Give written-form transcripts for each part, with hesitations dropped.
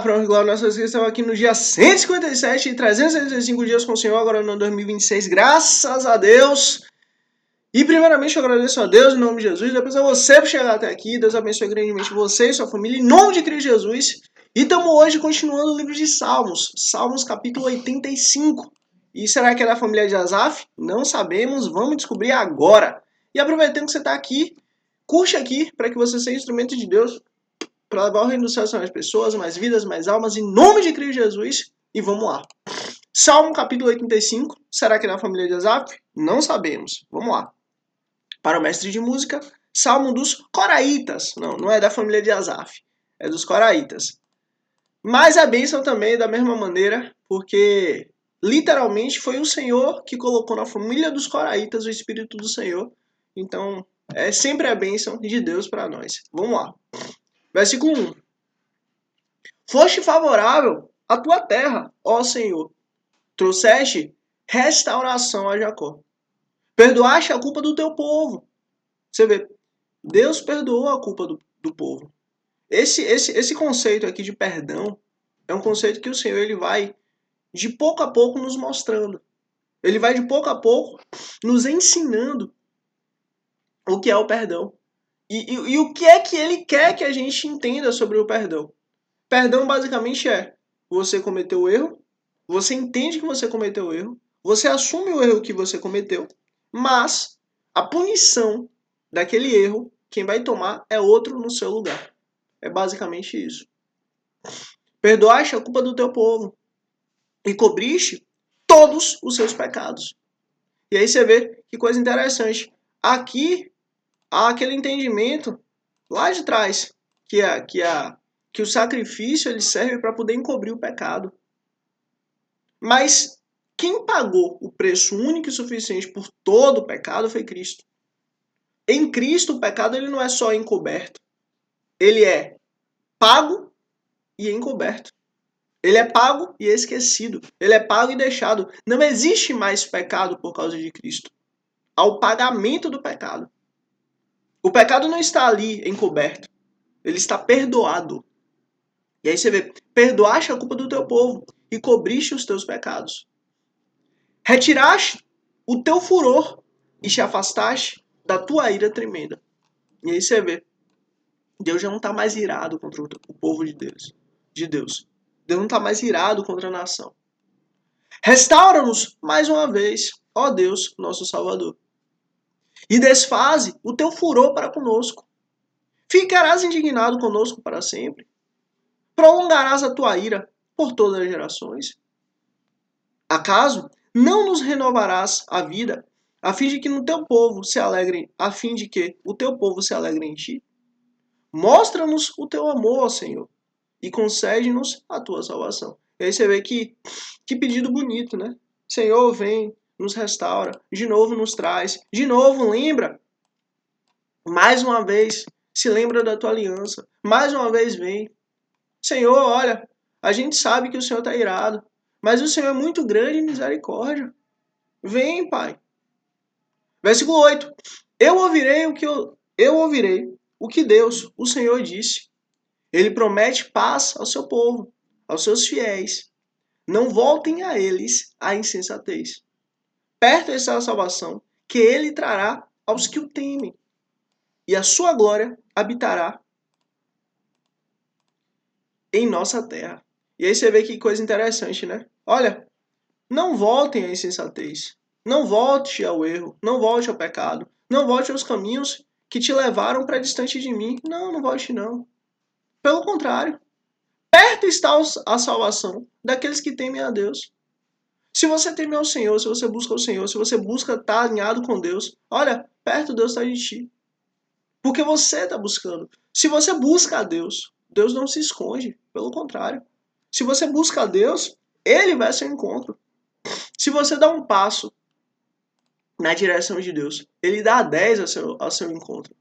Pronto, glória a Deus, estamos aqui no dia 157 e 365 dias com o Senhor, agora no ano 2026, graças a Deus. E primeiramente eu agradeço a Deus em nome de Jesus, depois a você por chegar até aqui, Deus abençoe grandemente você e sua família, em nome de Cristo Jesus. E estamos hoje continuando o livro de Salmos, Salmos capítulo 85. E será que é da família de Asaf? Não sabemos, vamos descobrir agora. E aproveitando que você está aqui, curte aqui para que você seja instrumento de Deus, para levar o reino dos céus a mais pessoas, mais vidas, mais almas, em nome de Cristo Jesus. E vamos lá. Salmo capítulo 85. Será que é da família de Asaf? Não sabemos. Vamos lá. Para o mestre de música, Salmo dos Coraitas. Não é da família de Asaf. É dos Coraitas. Mas a bênção também é da mesma maneira, porque literalmente foi o Senhor que colocou na família dos Coraitas o Espírito do Senhor. Então, é sempre a bênção de Deus para nós. Vamos lá. Versículo 1. Foste favorável à tua terra, ó Senhor. Trouxeste restauração a Jacó. Perdoaste a culpa do teu povo. Você vê, Deus perdoou a culpa do povo. Esse conceito aqui de perdão é um conceito que o Senhor ele vai de pouco a pouco nos mostrando. Ele vai de pouco a pouco nos ensinando o que é o perdão. E o que é que ele quer que a gente entenda sobre o perdão. Perdão basicamente é, você cometeu o erro, você entende que você cometeu o erro, você assume o erro que você cometeu, mas a punição daquele erro, quem vai tomar é outro no seu lugar. É basicamente isso. Perdoaste a culpa do teu povo e cobriste todos os seus pecados. E aí você vê que coisa interessante. Aqui há aquele entendimento lá de trás que o sacrifício ele serve para poder encobrir o pecado. Mas quem pagou o preço único e suficiente por todo o pecado foi Cristo. Em Cristo o pecado ele não é só encoberto. Ele é pago e encoberto. Ele é pago e esquecido. Ele é pago e deixado. Não existe mais pecado por causa de Cristo. Há o pagamento do pecado. O pecado não está ali encoberto. Ele está perdoado. E aí você vê, perdoaste a culpa do teu povo e cobriste os teus pecados. Retiraste o teu furor e te afastaste da tua ira tremenda. E aí você vê, Deus já não está mais irado contra o povo de Deus. Deus não está mais irado contra a nação. Restaura-nos mais uma vez, ó Deus, nosso Salvador. E desfaze o teu furor para conosco. Ficarás indignado conosco para sempre. Prolongarás a tua ira por todas as gerações. Acaso não nos renovarás a vida, a fim de que no teu povo se alegre, a fim de que o teu povo se alegre em ti? Mostra-nos o teu amor, Senhor, e concede-nos a tua salvação. E aí você vê que pedido bonito, né? Senhor, vem, nos restaura, de novo nos traz, de novo lembra. Mais uma vez, se lembra da tua aliança. Mais uma vez vem. Senhor, olha, a gente sabe que o Senhor está irado, mas o Senhor é muito grande em misericórdia. Vem, Pai. Versículo 8. Eu ouvirei o que Deus, o Senhor, disse. Ele promete paz ao seu povo, aos seus fiéis. Não voltem a eles a insensatez. Perto está a salvação que ele trará aos que o temem. E a sua glória habitará em nossa terra. E aí você vê que coisa interessante, né? Olha, não voltem à insensatez. Não volte ao erro. Não volte ao pecado. Não volte aos caminhos que te levaram para distante de mim. Não volte não. Pelo contrário. Perto está a salvação daqueles que temem a Deus. Se você teme ao Senhor, se você busca o Senhor, se você busca estar alinhado com Deus, olha, perto Deus está de ti. Porque você está buscando. Se você busca a Deus, Deus não se esconde. Pelo contrário. Se você busca a Deus, Ele vai ao seu encontro. Se você dá um passo na direção de Deus, Ele dá 10 ao seu encontro.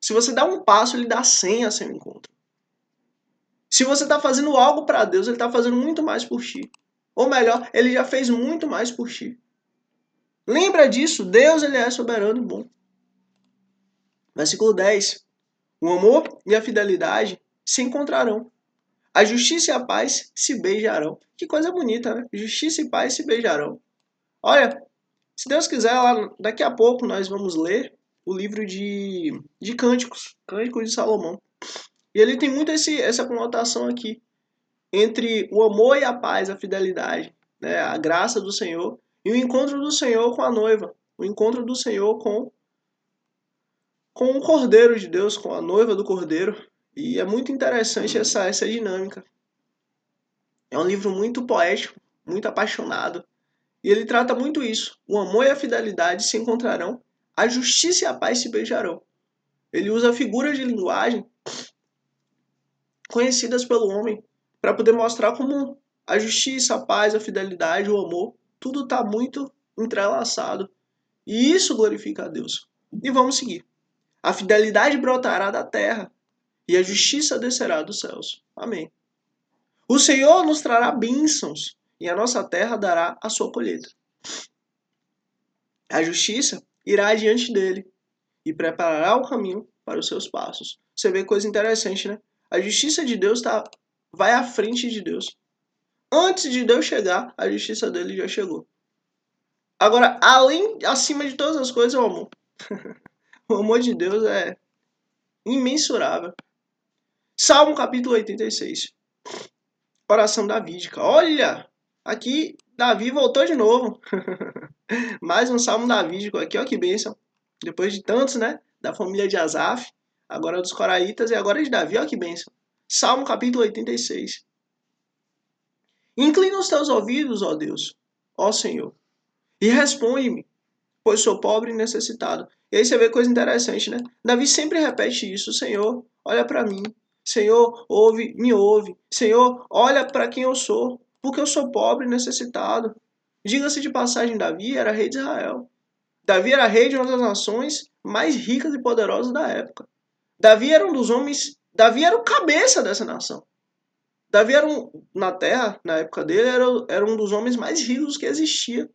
Se você dá um passo, Ele dá 100 ao seu encontro. Se você está fazendo algo para Deus, Ele está fazendo muito mais por ti. Ou melhor, Ele já fez muito mais por ti. Lembra disso, Deus ele é soberano e bom. Versículo 10. O amor e a fidelidade se encontrarão. A justiça e a paz se beijarão. Que coisa bonita, né? Justiça e paz se beijarão. Olha, se Deus quiser, lá, daqui a pouco nós vamos ler o livro de Cânticos, Cânticos de Salomão. E ele tem muito essa conotação aqui, entre o amor e a paz, a fidelidade, né? A graça do Senhor e o encontro do Senhor com a noiva, o encontro do Senhor com o Cordeiro de Deus, com a noiva do Cordeiro. E é muito interessante essa dinâmica. É um livro muito poético, muito apaixonado. E ele trata muito isso. O amor e a fidelidade se encontrarão, a justiça e a paz se beijarão. Ele usa figuras de linguagem conhecidas pelo homem para poder mostrar como a justiça, a paz, a fidelidade, o amor, tudo está muito entrelaçado. E isso glorifica a Deus. E vamos seguir. A fidelidade brotará da terra e a justiça descerá dos céus. Amém. O Senhor nos trará bênçãos e a nossa terra dará a sua colheita. A justiça irá adiante dele e preparará o caminho para os seus passos. Você vê coisa interessante, né? A justiça de Deus vai à frente de Deus. Antes de Deus chegar, a justiça dele já chegou. Agora, acima de todas as coisas, é o amor. O amor de Deus é imensurável. Salmo capítulo 86. Oração davídica. Olha, aqui Davi voltou de novo. Mais um salmo davídico aqui, ó que bênção. Depois de tantos, né? Da família de Asaf, agora dos coraitas e agora de Davi, ó que bênção. Salmo capítulo 86. Inclina os teus ouvidos, ó Deus, ó Senhor, e responde-me, pois sou pobre e necessitado. E aí você vê coisa interessante, né? Davi sempre repete isso: Senhor, olha para mim. Senhor, me ouve. Senhor, olha para quem eu sou, porque eu sou pobre e necessitado. Diga-se de passagem, Davi era rei de Israel. Davi era rei de uma das nações mais ricas e poderosas da época. Davi era um dos homens, Davi era o cabeça dessa nação. Davi era na terra, na época dele, era um dos homens mais ricos que existia.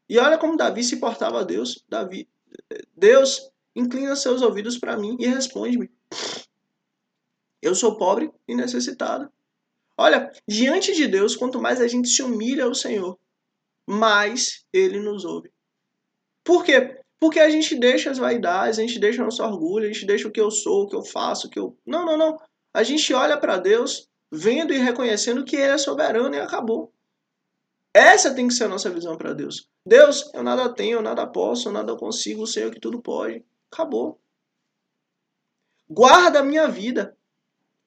E olha como Davi se portava a Deus. Deus, inclina seus ouvidos para mim e responde-me. Eu sou pobre e necessitado. Olha, diante de Deus, quanto mais a gente se humilha ao Senhor, mais Ele nos ouve. Por quê? Porque a gente deixa as vaidades, a gente deixa o nosso orgulho, a gente deixa o que eu sou, o que eu faço, o que eu... Não. A gente olha para Deus, vendo e reconhecendo que Ele é soberano e acabou. Essa tem que ser a nossa visão para Deus. Deus, eu nada tenho, eu nada posso, eu nada consigo, o Senhor que tudo pode. Acabou. Guarda a minha vida,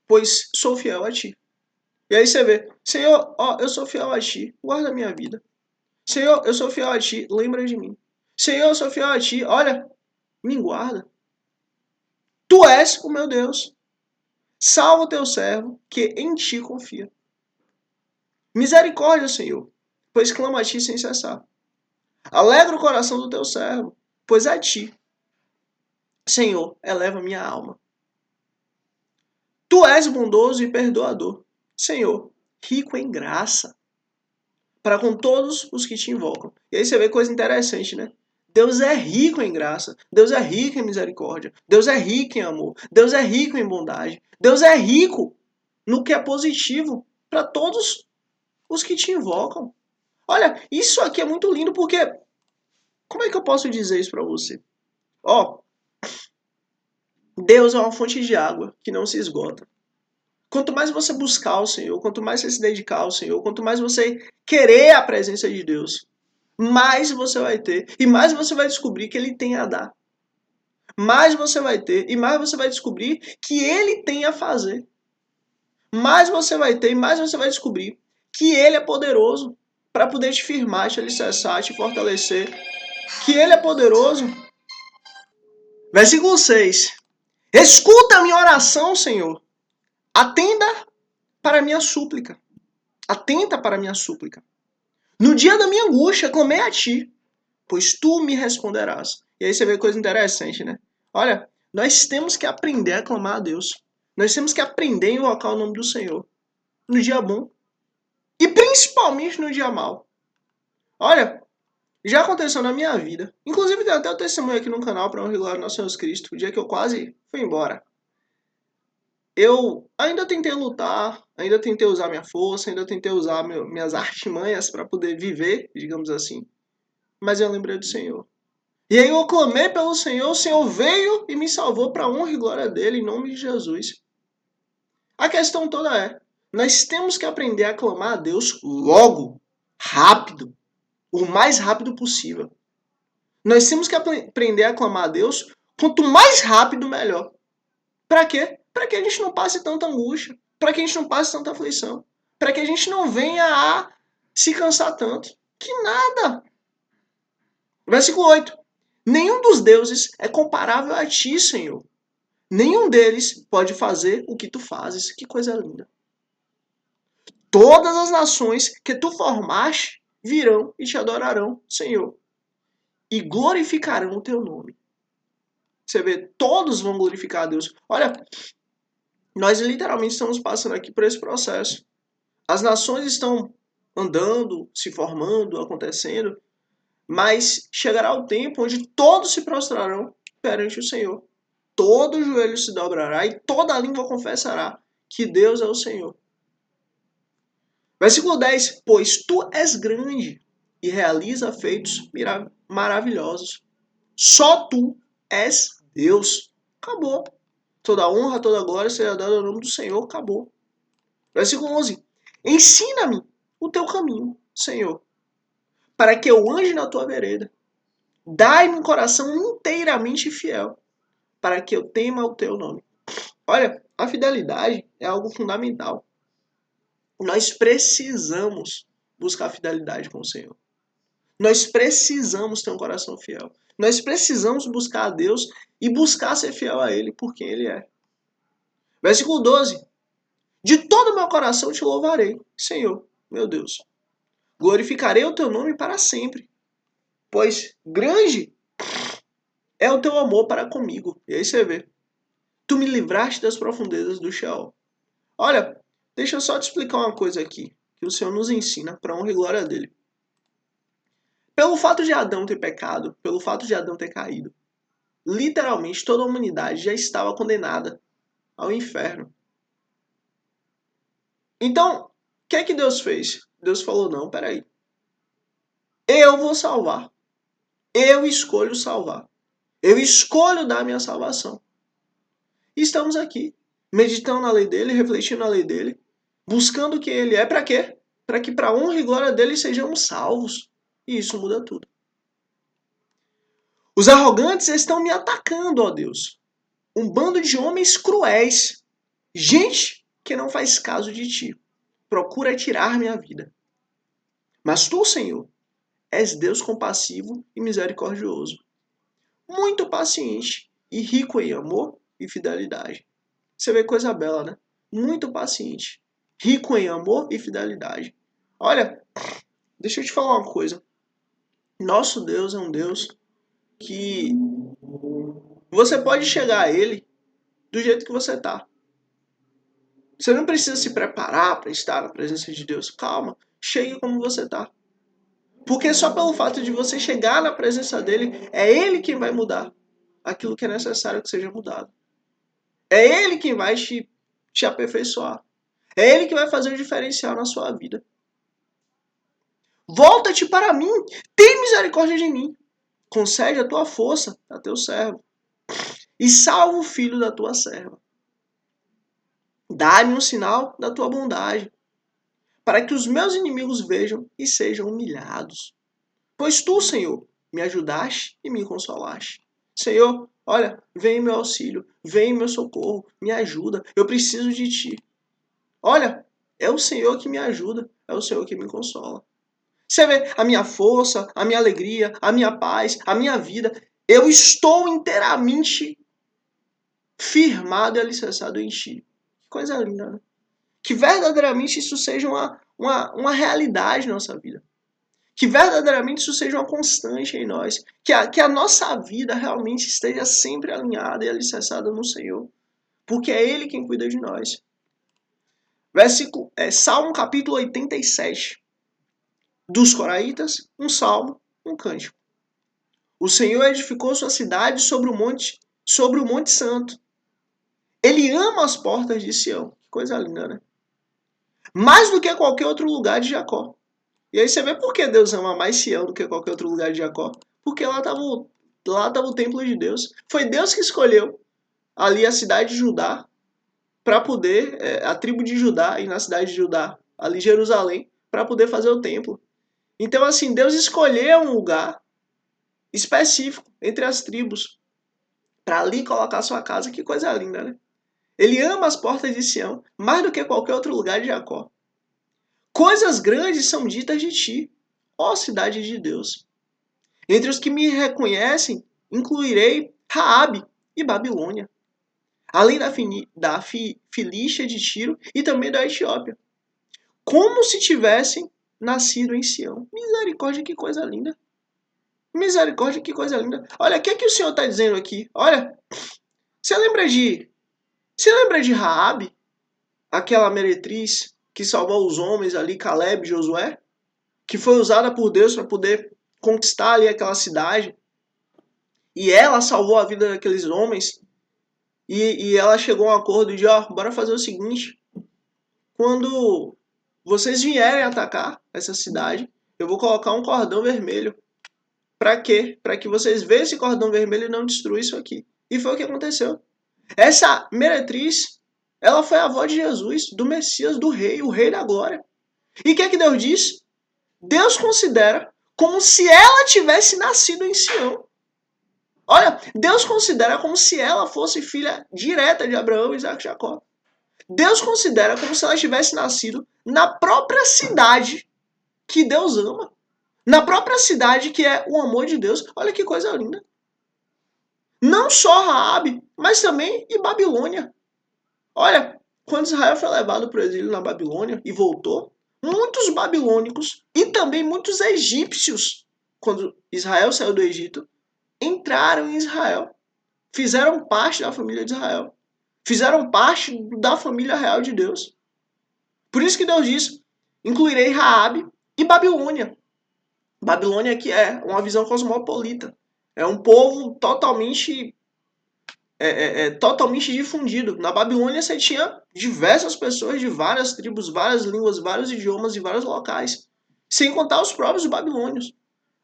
pois sou fiel a Ti. E aí você vê, Senhor, eu sou fiel a Ti, guarda a minha vida. Senhor, eu sou fiel a Ti, lembra de mim. Senhor, eu sou fiel a Ti, olha, me guarda. Tu és o meu Deus. Salva o teu servo, que em Ti confia. Misericórdia, Senhor, pois clama a Ti sem cessar. Alegra o coração do teu servo, pois a Ti, Senhor, eleva minha alma. Tu és bondoso e perdoador, Senhor, rico em graça, para com todos os que te invocam. E aí você vê coisa interessante, né? Deus é rico em graça, Deus é rico em misericórdia, Deus é rico em amor, Deus é rico em bondade, Deus é rico no que é positivo para todos os que te invocam. Olha, isso aqui é muito lindo porque, como é que eu posso dizer isso para você? Deus é uma fonte de água que não se esgota. Quanto mais você buscar o Senhor, quanto mais você se dedicar ao Senhor, quanto mais você querer a presença de Deus, mais você vai ter e mais você vai descobrir que Ele tem a dar. Mais você vai ter e mais você vai descobrir que Ele tem a fazer. Mais você vai ter e mais você vai descobrir que Ele é poderoso para poder te firmar, te alicerçar, te fortalecer. Que Ele é poderoso. Versículo 6. Escuta a minha oração, Senhor. Atenda para a minha súplica. Atenta para a minha súplica. No dia da minha angústia, clamei a Ti, pois Tu me responderás. E aí você vê coisa interessante, né? Olha, nós temos que aprender a clamar a Deus. Nós temos que aprender a invocar o nome do Senhor. No dia bom. E principalmente no dia mau. Olha, já aconteceu na minha vida. Inclusive tem até o testemunho aqui no canal para honrar o Nosso Senhor Cristo. O dia que eu quase fui embora. eu ainda tentei lutar, ainda tentei usar minha força, ainda tentei usar minhas artimanhas para poder viver, digamos assim. Mas eu lembrei do Senhor. E aí eu clamei pelo Senhor, o Senhor veio e me salvou para a honra e glória dele, em nome de Jesus. A questão toda é, nós temos que aprender a clamar a Deus logo, rápido, o mais rápido possível. Nós temos que aprender a clamar a Deus quanto mais rápido, melhor. Para quê? Para que a gente não passe tanta angústia, para que a gente não passe tanta aflição, para que a gente não venha a se cansar tanto. Que nada! Versículo 8. Nenhum dos deuses é comparável a ti, Senhor. Nenhum deles pode fazer o que tu fazes. Que coisa linda. Todas as nações que tu formaste virão e te adorarão, Senhor, e glorificarão o teu nome. Você vê, todos vão glorificar a Deus. Olha, nós literalmente estamos passando aqui por esse processo. As nações estão andando, se formando, acontecendo, mas chegará o tempo onde todos se prostrarão perante o Senhor. Todo joelho se dobrará e toda língua confessará que Deus é o Senhor. Versículo 10. Pois tu és grande e realiza feitos maravilhosos. Só tu és Deus. Acabou. Toda honra, toda glória seja dada ao nome do Senhor. Acabou. Versículo 11. Ensina-me o teu caminho, Senhor, para que eu ande na tua vereda. Dai-me um coração inteiramente fiel, para que eu tema o teu nome. Olha, a fidelidade é algo fundamental. Nós precisamos buscar fidelidade com o Senhor. Nós precisamos ter um coração fiel. Nós precisamos buscar a Deus e buscar ser fiel a Ele por quem Ele é. Versículo 12. De todo o meu coração te louvarei, Senhor, meu Deus. Glorificarei o teu nome para sempre, pois grande é o teu amor para comigo. E aí você vê. Tu me livraste das profundezas do Sheol. Olha, deixa eu só te explicar uma coisa aqui, que o Senhor nos ensina para honra e glória dele. Pelo fato de Adão ter pecado, pelo fato de Adão ter caído, literalmente toda a humanidade já estava condenada ao inferno. Então, o que é que Deus fez? Deus falou, não, peraí. Eu vou salvar. Eu escolho salvar. Eu escolho dar minha salvação. E estamos aqui, meditando na lei dele, refletindo na lei dele, buscando o que ele é, para quê? Para que para a honra e glória dele sejamos salvos. E isso muda tudo. Os arrogantes estão me atacando, ó Deus. Um bando de homens cruéis. Gente que não faz caso de ti. Procura tirar minha vida. Mas tu, Senhor, és Deus compassivo e misericordioso. Muito paciente e rico em amor e fidelidade. Você vê coisa bela, né? Muito paciente. Rico em amor e fidelidade. Olha, deixa eu te falar uma coisa. Nosso Deus é um Deus que você pode chegar a Ele do jeito que você tá. Você não precisa se preparar para estar na presença de Deus. Calma, chegue como você tá. Porque só pelo fato de você chegar na presença dele, é Ele quem vai mudar aquilo que é necessário que seja mudado. É Ele quem vai te aperfeiçoar. É Ele que vai fazer o diferencial na sua vida. Volta-te para mim, tem misericórdia de mim. Concede a tua força a teu servo. E salva o filho da tua serva. Dá-me um sinal da tua bondade, para que os meus inimigos vejam e sejam humilhados. Pois tu, Senhor, me ajudaste e me consolaste. Senhor, olha, vem em meu auxílio, vem em meu socorro, me ajuda, eu preciso de ti. Olha, é o Senhor que me ajuda, é o Senhor que me consola. Você vê a minha força, a minha alegria, a minha paz, a minha vida. Eu estou inteiramente firmado e alicerçado em ti. Que coisa linda, né? Que verdadeiramente isso seja uma realidade na nossa vida. Que verdadeiramente isso seja uma constante em nós. Que a nossa vida realmente esteja sempre alinhada e alicerçada no Senhor. Porque é Ele quem cuida de nós. Salmo capítulo 87. Dos Coraitas, um salmo, um cântico. O Senhor edificou sua cidade sobre o monte santo. Ele ama as portas de Sião. Que coisa linda, né? Mais do que qualquer outro lugar de Jacó. E aí você vê por que Deus ama mais Sião do que qualquer outro lugar de Jacó. Porque lá estava o templo de Deus. Foi Deus que escolheu ali a cidade de Judá para poder, a tribo de Judá e na cidade de Judá, ali Jerusalém, para poder fazer o templo. Então assim, Deus escolheu um lugar específico entre as tribos para ali colocar sua casa. Que coisa linda, né? Ele ama as portas de Sião mais do que qualquer outro lugar de Jacó. Coisas grandes são ditas de ti, ó cidade de Deus. Entre os que me reconhecem, incluirei Raabe e Babilônia, além da Filístia de Tiro e também da Etiópia, como se tivessem nascido em Sião. Misericórdia, que coisa linda. Misericórdia, que coisa linda. Olha, o que é que o Senhor está dizendo aqui? Olha, você lembra de Raabe, aquela meretriz que salvou os homens ali, Caleb e Josué? Que foi usada por Deus para poder conquistar ali aquela cidade. E ela salvou a vida daqueles homens. E ela chegou a um acordo de, bora fazer o seguinte. Quando vocês vierem atacar essa cidade, eu vou colocar um cordão vermelho. Para quê? Para que vocês vejam esse cordão vermelho e não destruam isso aqui. E foi o que aconteceu. Essa meretriz, ela foi a avó de Jesus, do Messias, do rei, o rei da glória. E o que é que Deus diz? Deus considera como se ela tivesse nascido em Sião. Olha, Deus considera como se ela fosse filha direta de Abraão, Isaac e Jacó. Deus considera como se ela tivesse nascido na própria cidade que Deus ama. Na própria cidade que é o amor de Deus. Olha que coisa linda. Não só Raabe, mas também em Babilônia. Olha, quando Israel foi levado para o exílio na Babilônia e voltou, muitos babilônicos e também muitos egípcios, quando Israel saiu do Egito, entraram em Israel. Fizeram parte da família de Israel. Fizeram parte da família real de Deus. Por isso que Deus diz, incluirei Raabe e Babilônia. Babilônia que é uma visão cosmopolita. É um povo totalmente totalmente difundido. Na Babilônia você tinha diversas pessoas de várias tribos, várias línguas, vários idiomas e vários locais. Sem contar os próprios babilônios.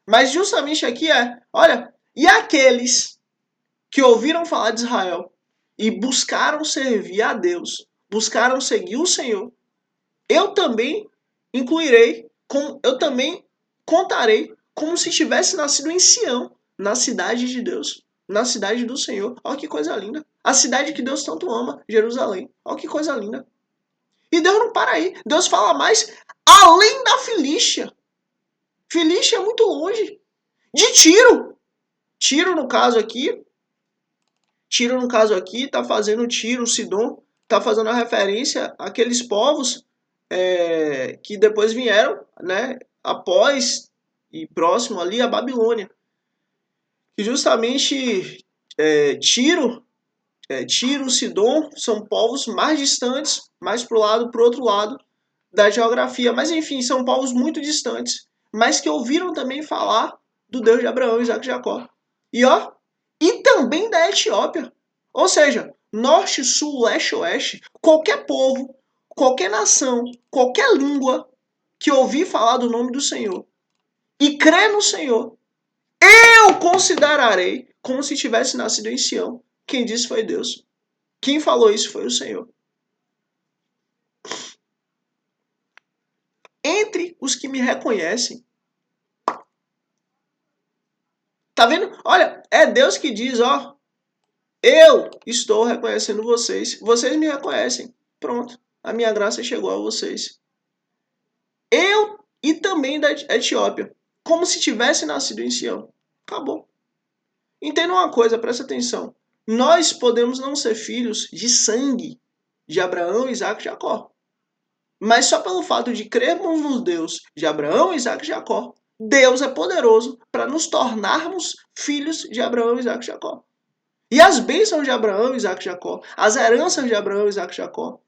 Mas justamente aqui olha, e aqueles que ouviram falar de Israel e buscaram servir a Deus, buscaram seguir o Senhor, eu também incluirei, eu também contarei como se tivesse nascido em Sião, na cidade de Deus, na cidade do Senhor. Olha que coisa linda. A cidade que Deus tanto ama, Jerusalém. Olha que coisa linda. E Deus não para aí. Deus fala mais além da Filístia. Filístia é muito longe. De Tiro. Tiro, no caso aqui, está fazendo Tiro, Sidom, está fazendo a referência àqueles povos que depois vieram, né, após e próximo ali a Babilônia. Que justamente Tiro, Sidom são povos mais distantes, mais pro outro lado da geografia. Mas enfim, são povos muito distantes, mas que ouviram também falar do Deus de Abraão, Isaac e Jacó. E também da Etiópia. Ou seja, norte, sul, leste, oeste, qualquer povo, qualquer nação, qualquer língua que ouvir falar do nome do Senhor e crer no Senhor, eu considerarei como se tivesse nascido em Sião. Quem disse foi Deus. Quem falou isso foi o Senhor. Entre os que me reconhecem. Tá vendo? Olha, é Deus que diz, eu estou reconhecendo vocês. Vocês me reconhecem. Pronto. A minha graça chegou a vocês. Eu e também da Etiópia. Como se tivesse nascido em Sião. Acabou. Entenda uma coisa, presta atenção. Nós podemos não ser filhos de sangue de Abraão, Isaac e Jacó. Mas só pelo fato de crermos no Deus de Abraão, Isaac e Jacó, Deus é poderoso para nos tornarmos filhos de Abraão, Isaac e Jacó. E as bênçãos de Abraão, Isaac e Jacó, as heranças de Abraão, Isaac e Jacó,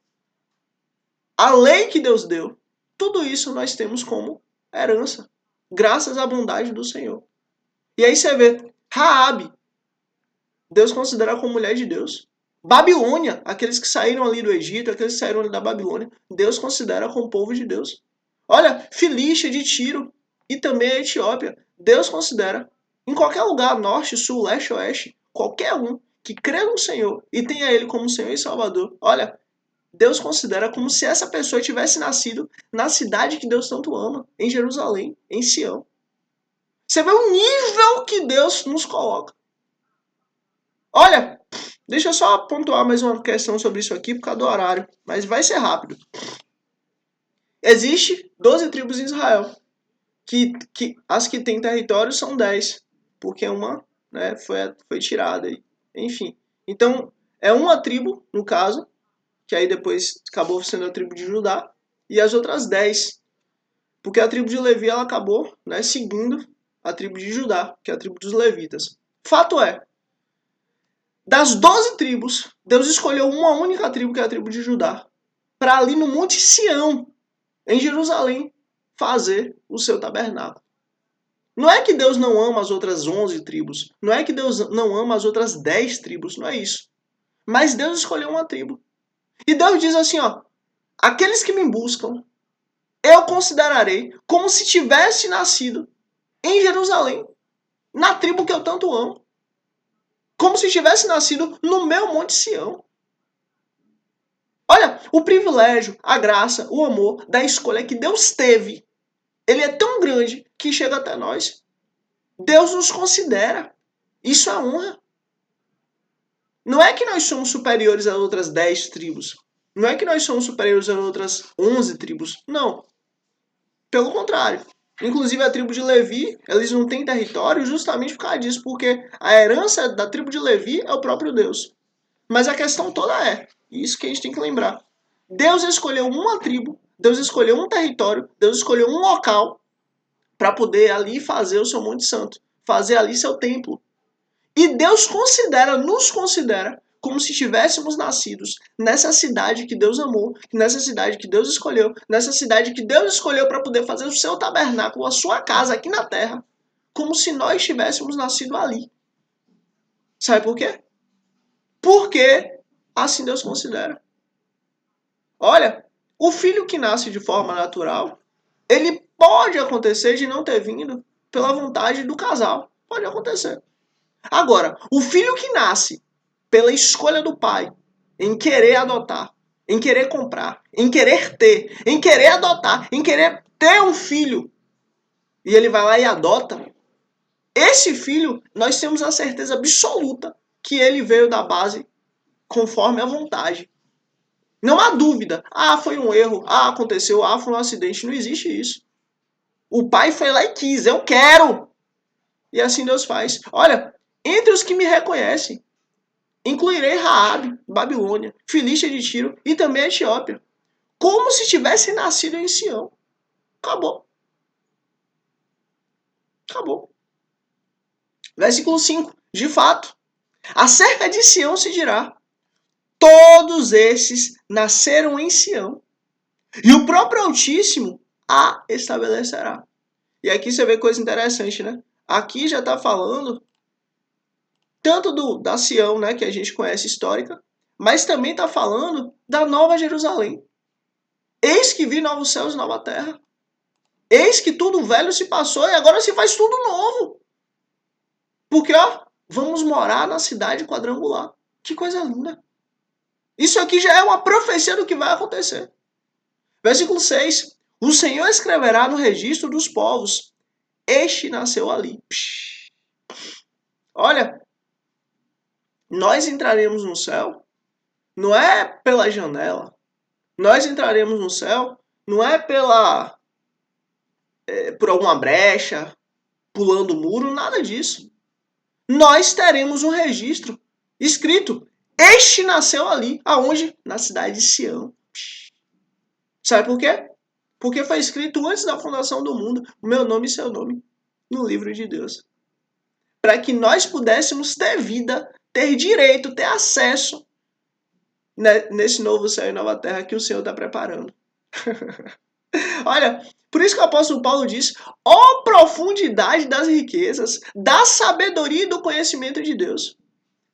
a lei que Deus deu, tudo isso nós temos como herança, graças à bondade do Senhor. E aí você vê, Raabe, Deus considera como mulher de Deus. Babilônia, aqueles que saíram ali do Egito, aqueles que saíram ali da Babilônia, Deus considera como povo de Deus. Olha, Filístia de Tiro e também a Etiópia, Deus considera. Em qualquer lugar, norte, sul, leste, oeste, qualquer um que crê no Senhor e tenha Ele como Senhor e Salvador, olha, Deus considera como se essa pessoa tivesse nascido na cidade que Deus tanto ama, em Jerusalém, em Sião. Você vê o nível que Deus nos coloca. Olha, deixa eu só pontuar mais uma questão sobre isso aqui por causa do horário, mas vai ser rápido. Existe 12 tribos em Israel, que as que têm território são 10, porque uma, né, foi tirada aí. Enfim, então é uma tribo, no caso, que aí depois acabou sendo a tribo de Judá, e as outras 10, porque a tribo de Levi ela acabou, né, seguindo a tribo de Judá, que é a tribo dos levitas. Fato é, das 12 tribos, Deus escolheu uma única tribo, que é a tribo de Judá, para ali no Monte Sião, em Jerusalém, fazer o seu tabernáculo. Não é que Deus não ama as outras 11 tribos, não é que Deus não ama as outras 10 tribos, não é isso. Mas Deus escolheu uma tribo. E Deus diz assim, ó, aqueles que me buscam, eu considerarei como se tivesse nascido em Jerusalém, na tribo que eu tanto amo. Como se tivesse nascido no meu Monte Sião. Olha, o privilégio, a graça, o amor da escolha que Deus teve, ele é tão grande que chega até nós. Deus nos considera. Isso é honra. Não é que nós somos superiores às outras 10 tribos. Não é que nós somos superiores às outras 11 tribos. Não. Pelo contrário. Inclusive a tribo de Levi, eles não têm território justamente por causa disso, porque a herança da tribo de Levi é o próprio Deus. Mas a questão toda é, isso que a gente tem que lembrar, Deus escolheu uma tribo, Deus escolheu um território, Deus escolheu um local para poder ali fazer o seu Monte Santo, fazer ali seu templo. E Deus nos considera como se tivéssemos nascidos nessa cidade que Deus amou, nessa cidade que Deus escolheu, nessa cidade que Deus escolheu para poder fazer o seu tabernáculo, a sua casa aqui na terra, como se nós tivéssemos nascido ali. Sabe por quê? Porque assim Deus considera. Olha, o filho que nasce de forma natural, ele pode acontecer de não ter vindo pela vontade do casal. Pode acontecer. Agora, o filho que nasce pela escolha do pai, em querer adotar, em querer comprar, em querer ter, em querer adotar, em querer ter um filho, e ele vai lá e adota, esse filho, nós temos a certeza absoluta que ele veio da base conforme a vontade. Não há dúvida. Ah, foi um erro. Ah, aconteceu. Ah, foi um acidente. Não existe isso. O pai foi lá e quis. Eu quero. E assim Deus faz. Olha, entre os que me reconhecem, incluirei Raabe, Babilônia, Filístia de Tiro e também a Etiópia. Como se tivessem nascido em Sião. Acabou. Acabou. Versículo 5. De fato, acerca de Sião se dirá: todos esses nasceram em Sião, e o próprio Altíssimo a estabelecerá. E aqui você vê coisa interessante, né? Aqui já está falando tanto da Sião, né, que a gente conhece histórica, mas também está falando da Nova Jerusalém. Eis que vi novos céus e nova terra. Eis que tudo velho se passou e agora se faz tudo novo. Porque, ó, vamos morar na cidade quadrangular. Que coisa linda. Isso aqui já é uma profecia do que vai acontecer. Versículo 6. O Senhor escreverá no registro dos povos: este nasceu ali. Olha, nós entraremos no céu não é pela janela. Nós entraremos no céu não é por alguma brecha, pulando o muro, nada disso. Nós teremos um registro escrito: este nasceu ali. Aonde? Na cidade de Sião. Sabe por quê? Porque foi escrito antes da fundação do mundo, o meu nome e seu nome, no livro de Deus. Para que nós pudéssemos ter vida, ter direito, ter acesso nesse novo céu e nova terra que o Senhor está preparando. Olha, por isso que o apóstolo Paulo diz: ó profundidade das riquezas, da sabedoria e do conhecimento de Deus.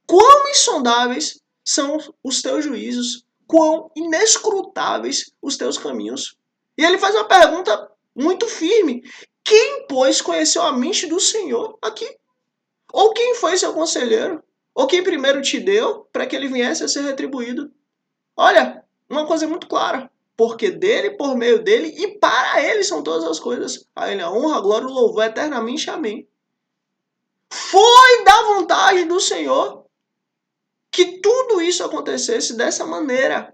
Quão insondáveis são os teus juízos, quão inescrutáveis os teus caminhos. E ele faz uma pergunta muito firme. Quem, pois, conheceu a mente do Senhor aqui? Ou quem foi seu conselheiro? Ou quem primeiro te deu para que ele viesse a ser retribuído? Olha, uma coisa muito clara. Porque dele, por meio dele e para ele são todas as coisas. A ele a honra, a glória e o louvor eternamente. Amém. Foi da vontade do Senhor que tudo isso acontecesse dessa maneira.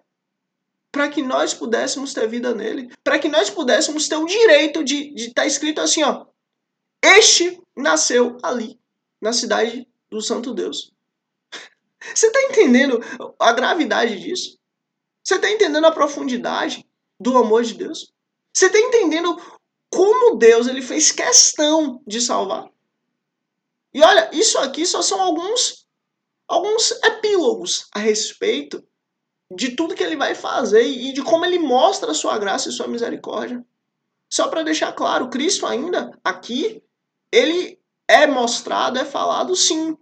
Para que nós pudéssemos ter vida nele. Para que nós pudéssemos ter o direito de estar escrito assim, ó. Este nasceu ali, na cidade do Santo Deus. Você está entendendo a gravidade disso? Você está entendendo a profundidade do amor de Deus? Você está entendendo como Deus ele fez questão de salvar? E olha, isso aqui só são alguns epílogos a respeito de tudo que ele vai fazer e de como ele mostra a sua graça e sua misericórdia. Só para deixar claro, Cristo ainda aqui, ele é mostrado, é falado sim,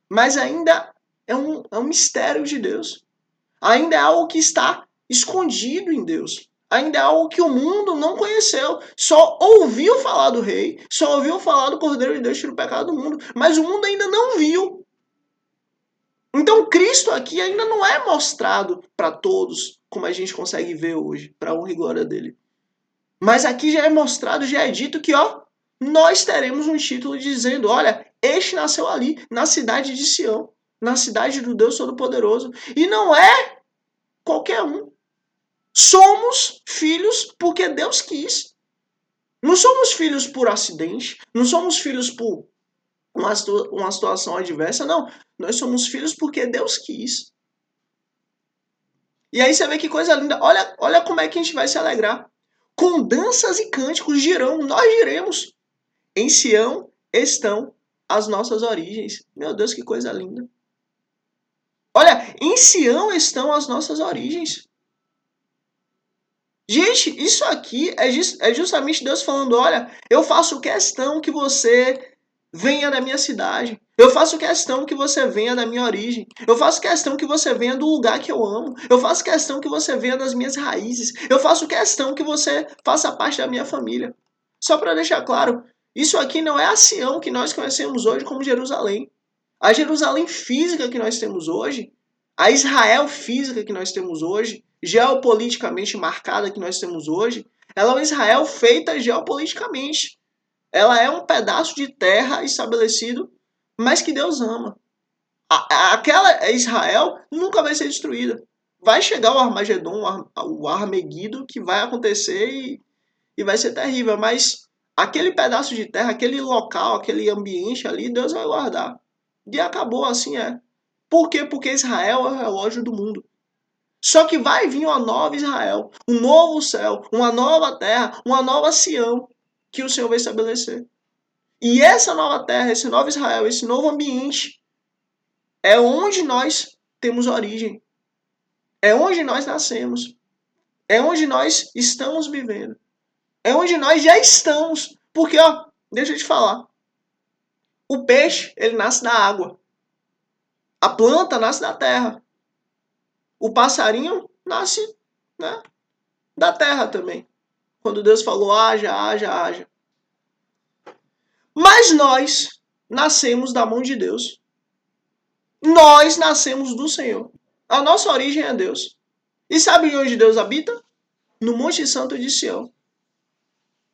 mas ainda é um mistério de Deus. Ainda é algo que está escondido em Deus. Ainda é algo que o mundo não conheceu. Só ouviu falar do rei, só ouviu falar do Cordeiro de Deus que tira o pecado do mundo, mas o mundo ainda não viu. Então Cristo aqui ainda não é mostrado para todos, como a gente consegue ver hoje, para a honra e glória dele. Mas aqui já é mostrado, já é dito que, ó, nós teremos um título dizendo, olha, este nasceu ali, na cidade de Sião, na cidade do Deus Todo-Poderoso. E não é qualquer um. Somos filhos porque Deus quis. Não somos filhos por acidente, não somos filhos por uma situação adversa, não. Nós somos filhos porque Deus quis. E aí você vê que coisa linda. Olha como é que a gente vai se alegrar. Com danças e cânticos dirão, nós diremos. Em Sião estão as nossas origens. Meu Deus, que coisa linda. Olha, em Sião estão as nossas origens. Gente, isso aqui é justamente Deus falando, olha, eu faço questão que você venha da minha cidade. Eu faço questão que você venha da minha origem. Eu faço questão que você venha do lugar que eu amo. Eu faço questão que você venha das minhas raízes. Eu faço questão que você faça parte da minha família. Só para deixar claro, isso aqui não é a Sião que nós conhecemos hoje como Jerusalém. A Jerusalém física que nós temos hoje, a Israel física que nós temos hoje, geopoliticamente marcada que nós temos hoje, ela é uma Israel feita geopoliticamente. Ela é um pedaço de terra estabelecido, mas que Deus ama. Aquela Israel nunca vai ser destruída. Vai chegar o Armagedon, o Armeguido, que vai acontecer e vai ser terrível. Mas aquele pedaço de terra, aquele local, aquele ambiente ali, Deus vai guardar. E acabou, assim é. Por quê? Porque Israel é o relógio do mundo. Só que vai vir uma nova Israel, um novo céu, uma nova terra, uma nova Sião que o Senhor vai estabelecer. E essa nova terra, esse novo Israel, esse novo ambiente é onde nós temos origem. É onde nós nascemos. É onde nós estamos vivendo. É onde nós já estamos. Porque, ó, deixa eu te falar. O peixe, ele nasce da água. A planta nasce da terra. O passarinho nasce, né, da terra também. Quando Deus falou, haja, haja, haja. Mas nós nascemos da mão de Deus. Nós nascemos do Senhor. A nossa origem é Deus. E sabe onde Deus habita? No Monte Santo de Sião.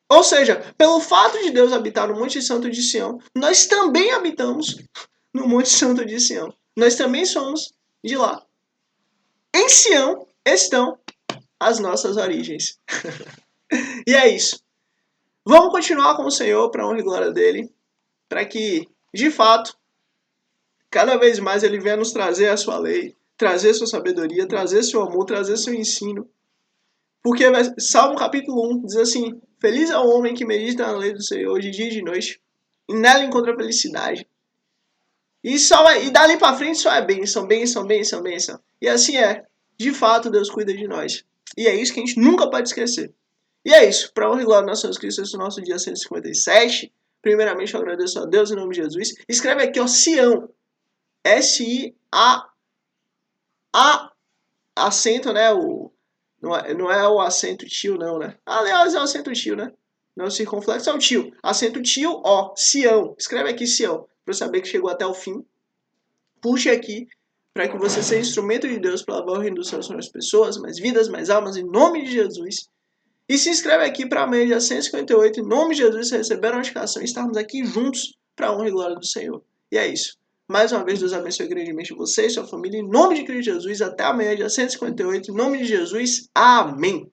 Ou seja, pelo fato de Deus habitar no Monte Santo de Sião, nós também habitamos no Monte Santo de Sião. Nós também somos de lá. Em Sião estão as nossas origens. E é isso. Vamos continuar com o Senhor para a honra e glória dele, para que, de fato, cada vez mais ele venha nos trazer a sua lei, trazer sua sabedoria, trazer seu amor, trazer seu ensino. Porque Salmo capítulo 1 diz assim, feliz é o homem que medita na lei do Senhor de dia e de noite, e nela encontra felicidade. E dali para frente só é bênção, bênção, bênção, bênção. E assim é. De fato, Deus cuida de nós. E é isso que a gente nunca pode esquecer. E é isso. Para honra e glória do nosso Jesus Cristo, esse é o nosso dia 157. Primeiramente, eu agradeço a Deus em nome de Jesus. Escreve aqui, ó, Sião. S-I-A-O-N. A acento, né? Não é o acento tio, não, né? Aliás, é o acento tio, né? Não, o circunflexo é o tio. Acento tio, ó, Sião. Escreve aqui Sião, para saber que chegou até o fim. Puxe aqui, para que você seja instrumento de Deus para lavar o reino dos céus sobre as pessoas, mais vidas, mais almas, em nome de Jesus. E se inscreve aqui para amanhã, dia 158, em nome de Jesus, você receber a notificação e estarmos aqui juntos para a honra e glória do Senhor. E é isso. Mais uma vez, Deus abençoe grandemente você e sua família, em nome de Cristo Jesus. Até amanhã, dia 158, em nome de Jesus. Amém.